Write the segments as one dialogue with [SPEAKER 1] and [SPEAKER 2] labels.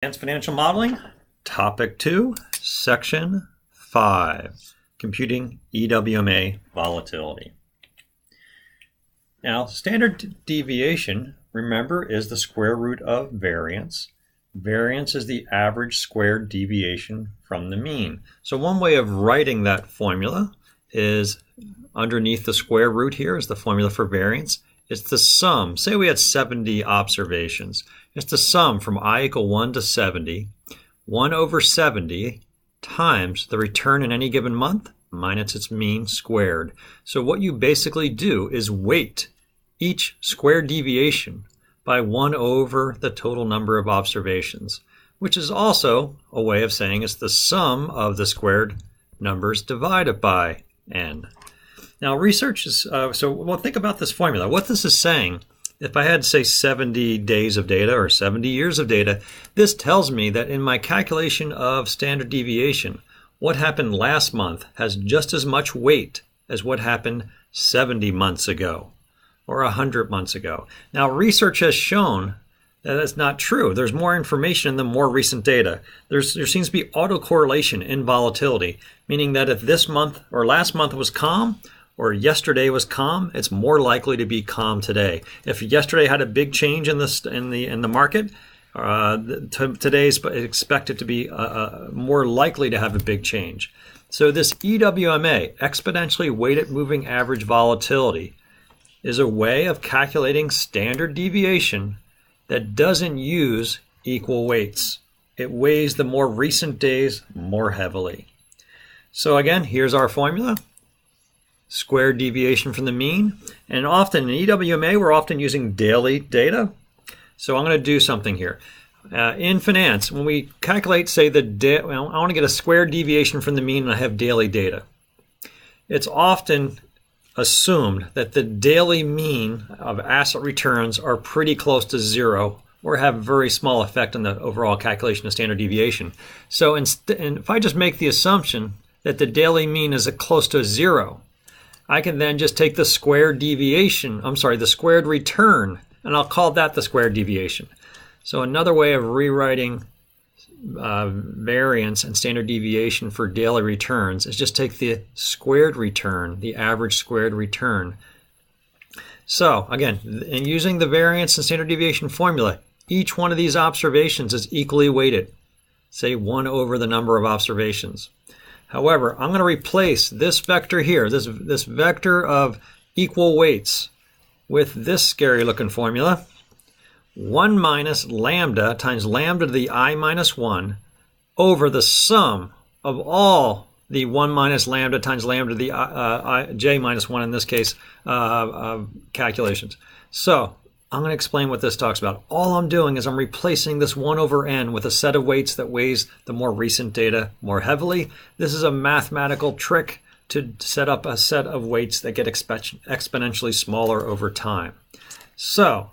[SPEAKER 1] Advanced Financial Modeling, Topic 2, Section 5, Computing EWMA Volatility. Now, standard deviation, remember, is the square root of variance. Variance is the average squared deviation from the mean. So one way of writing that formula is underneath the square root here is the formula for variance. It's the sum. Say we had 70 observations. It's the sum from I equal 1 to 70, 1 over 70 times the return in any given month minus its mean squared. So what you basically do is weight each square deviation by 1 over the total number of observations, which is also a way of saying it's the sum of the squared numbers divided by n. Now research is, think about this formula. What this is saying, if I had, say, 70 days of data or 70 years of data, this tells me that in my calculation of standard deviation, what happened last month has just as much weight as what happened 70 months ago or 100 months ago. Now, research has shown that that's not true. There's more information in the more recent data. There seems to be autocorrelation in volatility, meaning that if this month or last month was calm, or yesterday was calm, it's more likely to be calm today. If yesterday had a big change in the market, today's expected to be more likely to have a big change. So this EWMA, exponentially weighted moving average volatility, is a way of calculating standard deviation that doesn't use equal weights. It weighs the more recent days more heavily. So again, here's our formula. Squared deviation from the mean. And often in EWMA, we're often using daily data. So I'm going to do something here. In finance, when we calculate, say, I want to get a squared deviation from the mean and I have daily data. It's often assumed that the daily mean of asset returns are pretty close to zero or have very small effect on the overall calculation of standard deviation. So if I just make the assumption that the daily mean is close to zero, I can then just take the squared the squared return, and I'll call that the squared deviation. So another way of rewriting variance and standard deviation for daily returns is just take the squared return, the average squared return. So again, in using the variance and standard deviation formula, each one of these observations is equally weighted, say 1 over the number of observations. However, I'm going to replace this vector here, this vector of equal weights, with this scary looking formula. 1 minus lambda times lambda to the I minus 1 over the sum of all the 1 minus lambda times lambda to the j minus 1 in this case calculations. So I'm going to explain what this talks about. All I'm doing is I'm replacing this 1 over n with a set of weights that weighs the more recent data more heavily. This is a mathematical trick to set up a set of weights that get exponentially smaller over time. So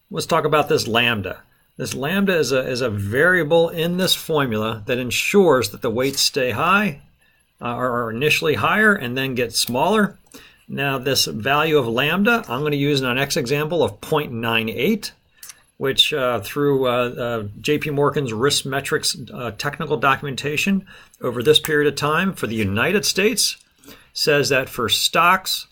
[SPEAKER 1] let's talk about this lambda. This lambda is a variable in this formula that ensures that the weights stay high, or initially higher and then get smaller. Now this value of lambda, I'm going to use in our next example of 0.98, which through JP Morgan's risk metrics technical documentation over this period of time for the United States says that for stocks,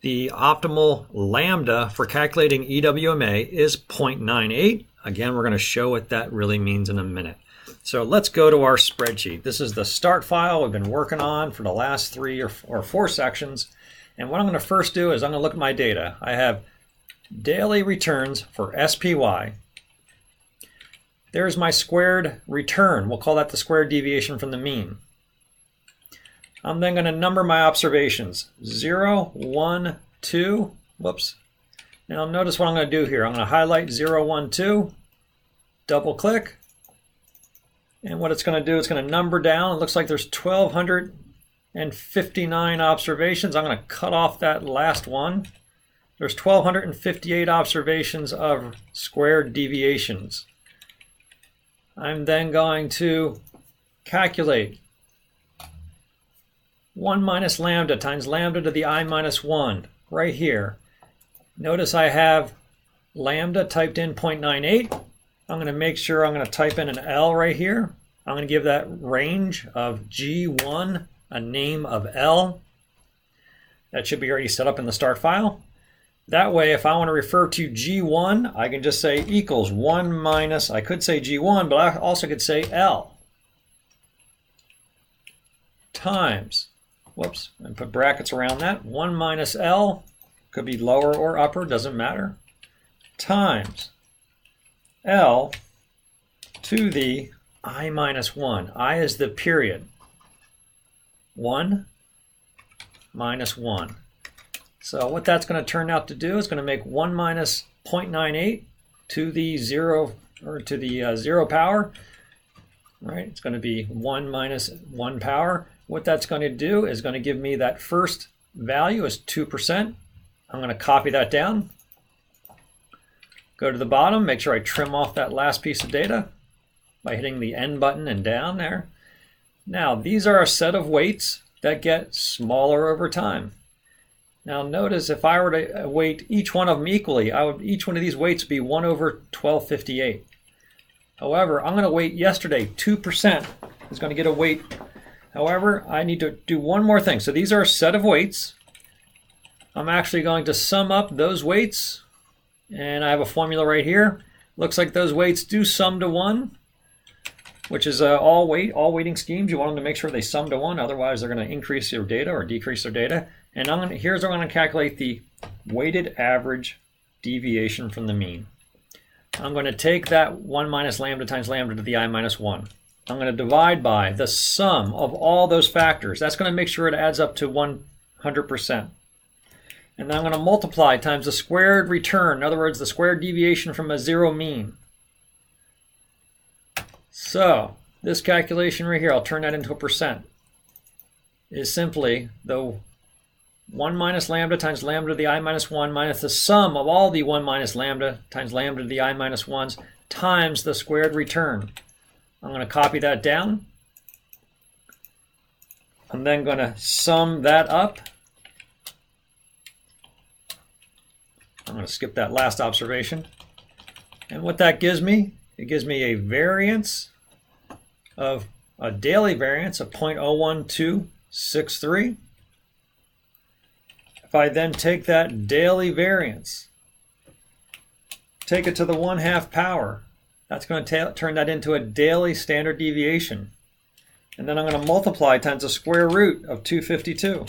[SPEAKER 1] the optimal lambda for calculating EWMA is 0.98. Again, we're going to show what that really means in a minute. So let's go to our spreadsheet. This is the start file we've been working on for the last 3 or 4 sections. And what I'm going to first do is I'm going to look at my data. I have daily returns for SPY. There's my squared return. We'll call that the squared deviation from the mean. I'm then going to number my observations. 0, 1, 2. Whoops. Now notice what I'm going to do here. I'm going to highlight 0, 1, 2. Double click. And what it's going to do, it's going to number down. It looks like there's 1,259 observations. I'm going to cut off that last one. There's 1,258 observations of squared deviations. I'm then going to calculate 1 minus lambda times lambda to the I minus 1 right here. Notice I have lambda typed in 0.98. I'm going to make sure I'm going to type in an L right here. I'm going to give that range of G1 a name of L. That should be already set up in the start file. That way, if I want to refer to G1, I can just say equals 1 minus, I could say G1, but I also could say L times, whoops, and put brackets around that, 1 minus L, could be lower or upper, doesn't matter, times L to the I minus 1. I is the period. 1 minus 1. So what that's going to turn out to do is going to make 1 minus 0.98 to the 0, or to the 0 power. Right? It's going to be 1 minus 1 power. What that's going to do is going to give me that first value is 2%. I'm going to copy that down. Go to the bottom, make sure I trim off that last piece of data by hitting the N button and down there. Now, these are a set of weights that get smaller over time. Now notice if I were to weight each one of them equally, each one of these weights would be 1 over 1258. However, I'm going to weight yesterday, 2% is going to get a weight. However, I need to do one more thing. So these are a set of weights. I'm actually going to sum up those weights, and I have a formula right here. Looks like those weights do sum to 1, which is all weighting schemes. You want them to make sure they sum to 1, otherwise they're going to increase your data or decrease their data. And here's where I'm going to calculate the weighted average deviation from the mean. I'm going to take that 1 minus lambda times lambda to the I minus 1. I'm going to divide by the sum of all those factors. That's going to make sure it adds up to 100%. And then I'm going to multiply times the squared return, in other words, the squared deviation from a zero mean. So this calculation right here, I'll turn that into a percent, is simply the 1 minus lambda times lambda to the I minus 1 minus the sum of all the 1 minus lambda times lambda to the I minus 1s times the squared return. I'm going to copy that down. I'm then going to sum that up. I'm going to skip that last observation. And what that gives me, it gives me a variance of a daily variance of 0.01263. If I then take that daily variance, take it to the 1/2 power, that's going to turn that into a daily standard deviation. And then I'm going to multiply times the square root of 252.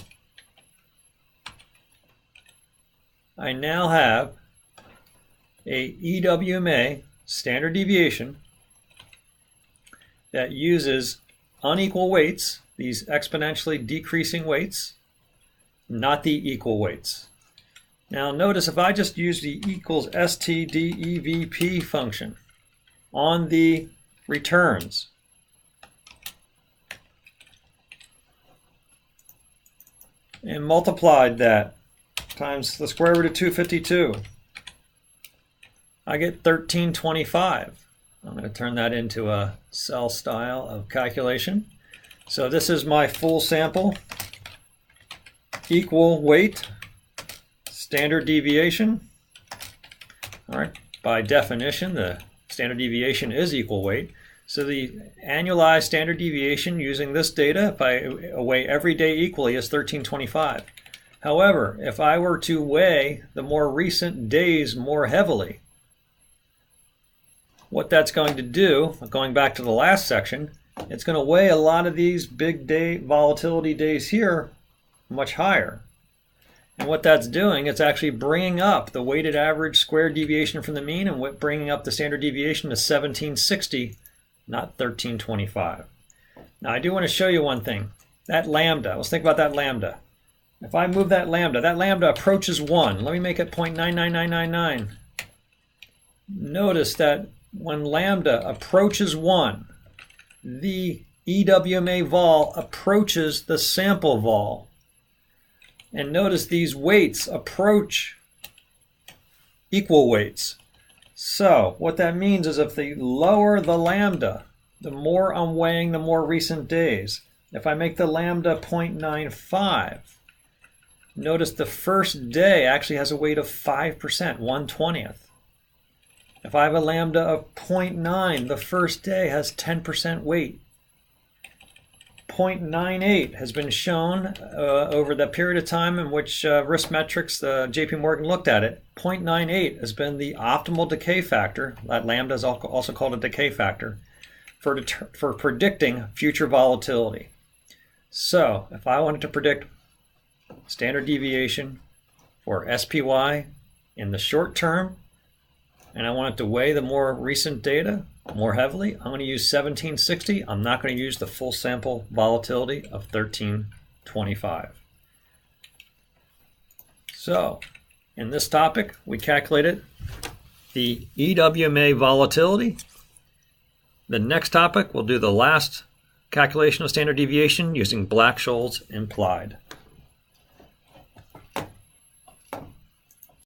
[SPEAKER 1] I now have a EWMA standard deviation that uses unequal weights, these exponentially decreasing weights, not the equal weights. Now notice if I just use the equals STDEVP function on the returns, and multiplied that times the square root of 252, I get 1325. I'm going to turn that into a cell style of calculation. So this is my full sample, equal weight, standard deviation. All right, by definition, the standard deviation is equal weight. So the annualized standard deviation using this data, if I weigh every day equally, is 1325. However, if I were to weigh the more recent days more heavily, what that's going to do, going back to the last section, it's going to weigh a lot of these big day volatility days here much higher. And what that's doing, it's actually bringing up the weighted average squared deviation from the mean and bringing up the standard deviation to 1760, not 1325. Now I do want to show you one thing. That lambda, let's think about that lambda. If I move that lambda approaches 1. Let me make it 0.99999. Notice that when lambda approaches 1, the EWMA vol approaches the sample vol. And notice these weights approach equal weights. So what that means is if the lower the lambda, the more I'm weighing the more recent days. If I make the lambda 0.95, notice the first day actually has a weight of 5%, 1/20th. If I have a lambda of 0.9, the first day has 10% weight. 0.98 has been shown over the period of time in which risk metrics, JP Morgan looked at it. 0.98 has been the optimal decay factor. That lambda is also called a decay factor for predicting future volatility. So if I wanted to predict standard deviation for SPY in the short term, and I wanted to weigh the more recent data more heavily, I'm going to use 1760. I'm not going to use the full sample volatility of 1325. So in this topic, we calculated the EWMA volatility. The next topic, we'll do the last calculation of standard deviation using Black-Scholes implied.